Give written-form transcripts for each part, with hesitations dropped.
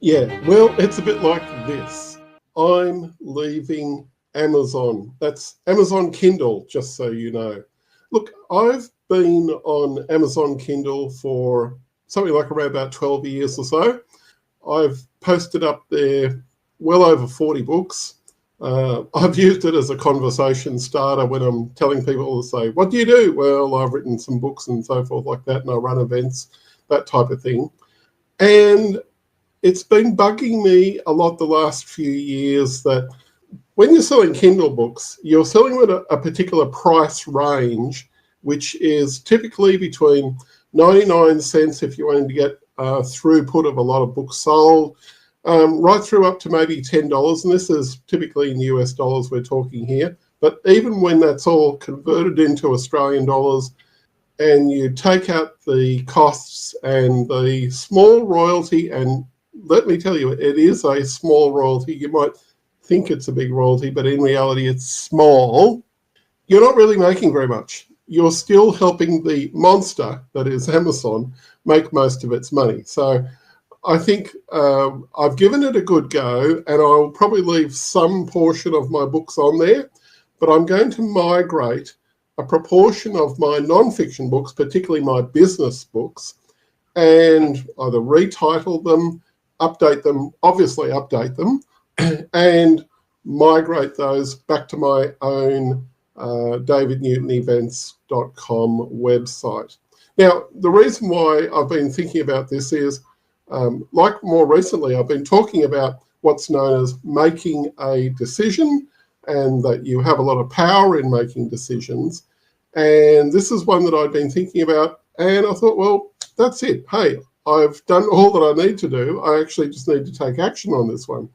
Yeah, well, it's a bit like this. I'm leaving Amazon. That's Amazon Kindle, just so you know. Look, I've been on Amazon Kindle for something like around about 12 years or so. I've posted up there well over 40 books. I've used it as a conversation starter when I'm telling people to say, what do you do? Well, I've written some books and so forth like that, and I run events, that type of thing. And it's been bugging me a lot the last few years that when you're selling Kindle books, you're selling them at a particular price range, which is typically between 99 cents if you're wanting to get throughput of a lot of books sold, right through up to maybe $10. And this is typically in US dollars we're talking here. But even when that's all converted into Australian dollars, and you take out the costs and the small royalty, and let me tell you, it is a small royalty. You might think it's a big royalty, but in reality it's small. You're not really making very much. You're still helping the monster that is Amazon make most of its money. So I think I've given it a good go, and I'll probably leave some portion of my books on there, but I'm going to migrate a proportion of my non-fiction books, particularly my business books, and either retitle them, obviously update them, and migrate those back to my own davidnewtonevents.com website. Now, the reason why I've been thinking about this is, like more recently, I've been talking about what's known as making a decision, and that you have a lot of power in making decisions. And this is one that I'd been thinking about, and I thought, well, that's it. Hey, I've done all that I need to do. I actually just need to take action on this one.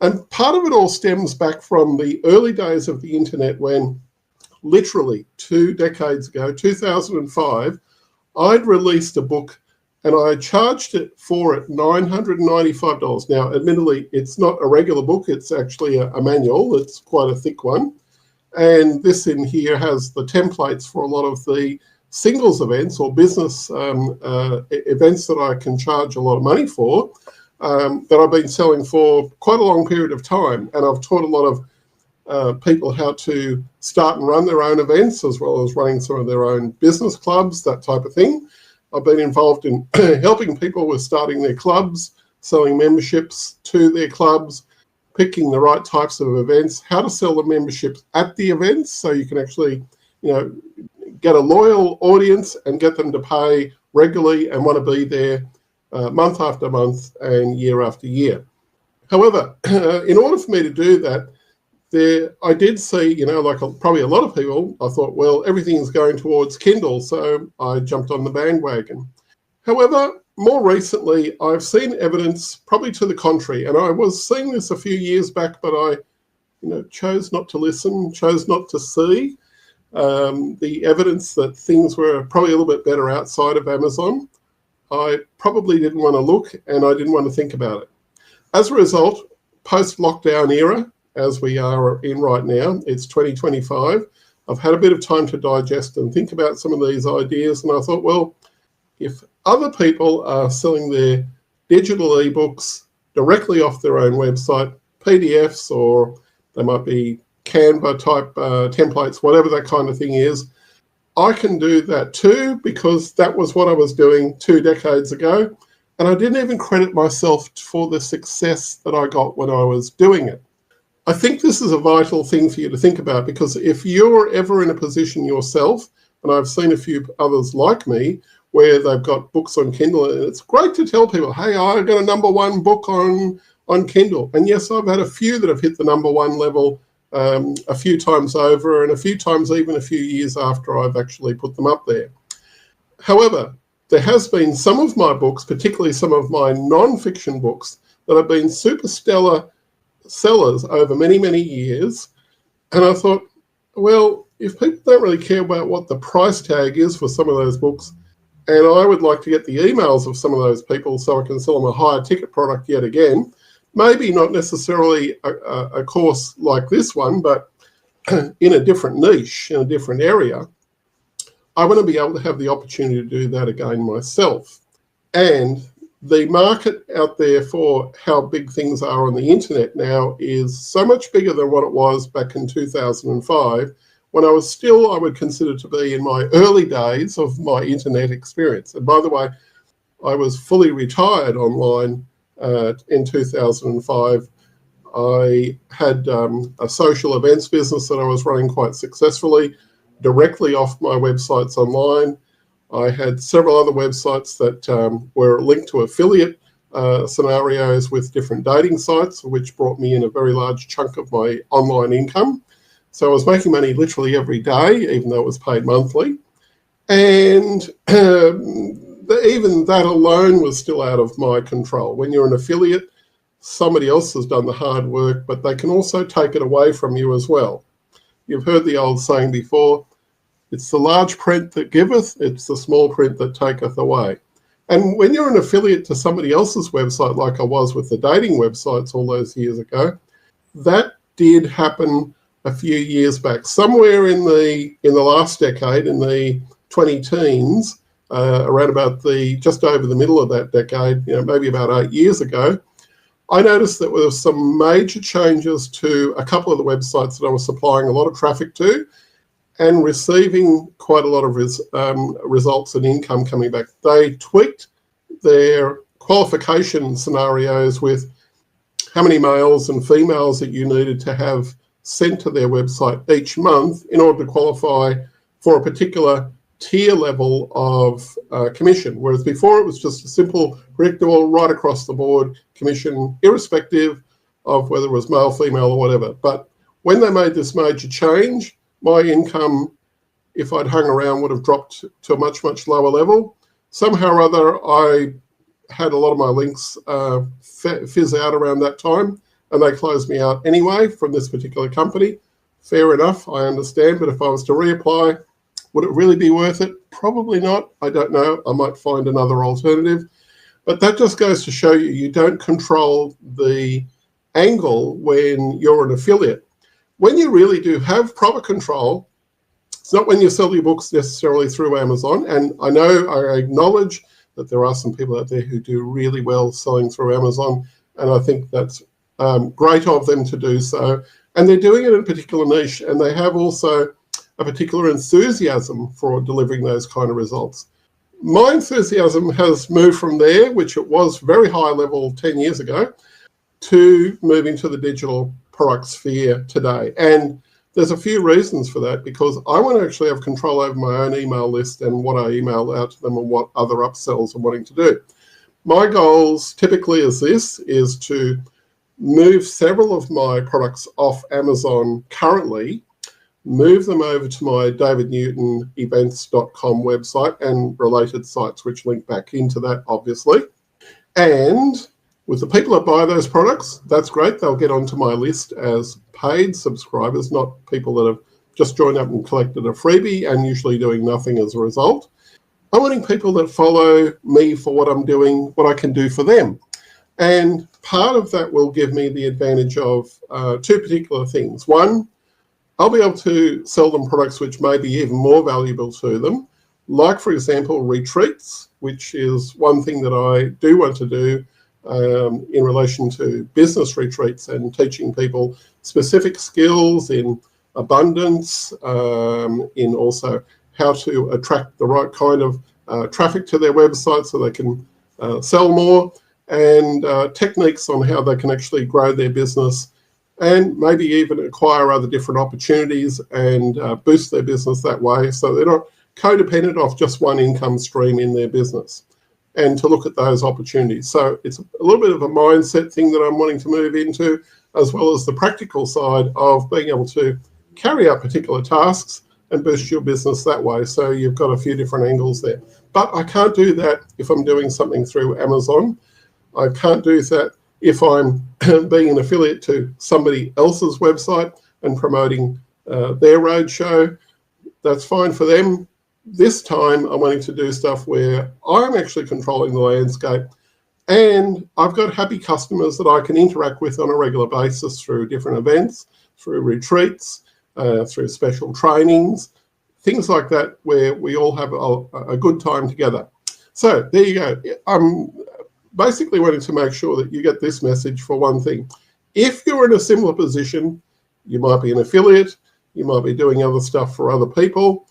And part of it all stems back from the early days of the internet when literally 2 decades ago, 2005, I'd released a book and I charged it for it $995. Now, admittedly, it's not a regular book. It's actually a manual. It's quite a thick one. And this in here has the templates for a lot of the singles events or business events that I can charge a lot of money for, that I've been selling for quite a long period of time. And I've taught a lot of people how to start and run their own events, as well as running some of their own business clubs, that type of thing. I've been involved in helping people with starting their clubs, selling memberships to their clubs, picking the right types of events, how to sell the memberships at the events so you can actually, get a loyal audience and get them to pay regularly and want to be there month after month and year after year. However, in order for me to do that, I did see, like probably a lot of people, I thought, well, everything's going towards Kindle, so I jumped on the bandwagon. However, more recently, I've seen evidence probably to the contrary, and I was seeing this a few years back, but I chose not to listen, chose not to see the evidence that things were probably a little bit better outside of Amazon. I probably didn't want to look, and I didn't want to think about it. As a result, post-lockdown era, as we are in right now, it's 2025, I've had a bit of time to digest and think about some of these ideas, and I thought, well, if other people are selling their digital ebooks directly off their own website, PDFs, or they might be Canva type templates, whatever that kind of thing is, I can do that too, because that was what I was doing 2 decades ago. And I didn't even credit myself for the success that I got when I was doing it. I think this is a vital thing for you to think about, because if you're ever in a position yourself, and I've seen a few others like me, where they've got books on Kindle, and it's great to tell people, hey, I got a #1 book on Kindle. And yes, I've had a few that have hit the #1 level a few times over, and a few times even a few years after I've actually put them up there. However, there has been some of my books, particularly some of my non-fiction books, that have been super stellar sellers over many, many years. And I thought, well, if people don't really care about what the price tag is for some of those books, and I would like to get the emails of some of those people so I can sell them a higher ticket product yet again, maybe not necessarily a course like this one, but in a different niche, in a different area, I want to be able to have the opportunity to do that again myself. And The market out there for how big things are on the internet now is so much bigger than what it was back in 2005, when I was still, I would consider to be in my early days of my internet experience. And by the way, I was fully retired online in 2005. I had a social events business that I was running quite successfully directly off my websites online. I had several other websites that were linked to affiliate scenarios with different dating sites, which brought me in a very large chunk of my online income. So I was making money literally every day, even though it was paid monthly. And even that alone was still out of my control. When you're an affiliate, somebody else has done the hard work, but they can also take it away from you as well. You've heard the old saying before, it's the large print that giveth, it's the small print that taketh away. And when you're an affiliate to somebody else's website, like I was with the dating websites all those years ago, that did happen a few years back. Somewhere in the last decade, in the 20-teens, around about just over the middle of that decade, maybe about 8 years ago, I noticed that there were some major changes to a couple of the websites that I was supplying a lot of traffic to, and receiving quite a lot of results and income coming back. They tweaked their qualification scenarios with how many males and females that you needed to have sent to their website each month in order to qualify for a particular tier level of commission. Whereas before it was just a simple, predictable, right across the board commission, irrespective of whether it was male, female, or whatever. But when they made this major change, my income, if I'd hung around, would have dropped to a much, much lower level. Somehow or other, I had a lot of my links fizz out around that time, and they closed me out anyway from this particular company. Fair enough, I understand, but if I was to reapply, would it really be worth it? Probably not. I don't know. I might find another alternative. But that just goes to show you don't control the angle when you're an affiliate. When you really do have proper control, it's not when you sell your books necessarily through Amazon. And I acknowledge that there are some people out there who do really well selling through Amazon. And I think that's great of them to do so. And they're doing it in a particular niche. And they have also a particular enthusiasm for delivering those kind of results. My enthusiasm has moved from there, which it was very high level 10 years ago, to moving to the digital product sphere today. And there's a few reasons for that, because I want to actually have control over my own email list and what I email out to them and what other upsells I'm wanting to do. My goals typically is to move several of my products off Amazon currently, move them over to my davidnewtonevents.com website and related sites, which link back into that, obviously. And with the people that buy those products, that's great. They'll get onto my list as paid subscribers, not people that have just joined up and collected a freebie and usually doing nothing as a result. I'm wanting people that follow me for what I'm doing, what I can do for them. And part of that will give me the advantage of two particular things. One, I'll be able to sell them products which may be even more valuable to them, like, for example, retreats, which is one thing that I do want to do in relation to business retreats and teaching people specific skills in abundance, in also how to attract the right kind of traffic to their website so they can sell more, and techniques on how they can actually grow their business and maybe even acquire other different opportunities and boost their business that way, so they're not codependent off just one income stream in their business, and to look at those opportunities. So it's a little bit of a mindset thing that I'm wanting to move into, as well as the practical side of being able to carry out particular tasks and boost your business that way. So you've got a few different angles there. But I can't do that if I'm doing something through Amazon. I can't do that if I'm being an affiliate to somebody else's website and promoting their roadshow. That's fine for them. This time I'm wanting to do stuff where I'm actually controlling the landscape, and I've got happy customers that I can interact with on a regular basis through different events, through retreats, through special trainings, things like that, where we all have a good time together. So there you go. basically wanting to make sure that you get this message for one thing. If you're in a similar position, you might be an affiliate, you might be doing other stuff for other people,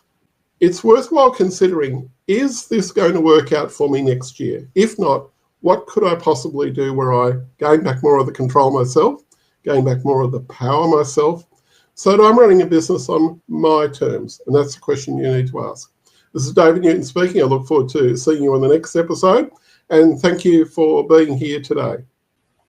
it's worthwhile considering, is this going to work out for me next year? If not, what could I possibly do where I gain back more of the control myself, gain back more of the power myself, so that I'm running a business on my terms? And that's the question you need to ask. This is David Newton speaking. I look forward to seeing you on the next episode. And thank you for being here today.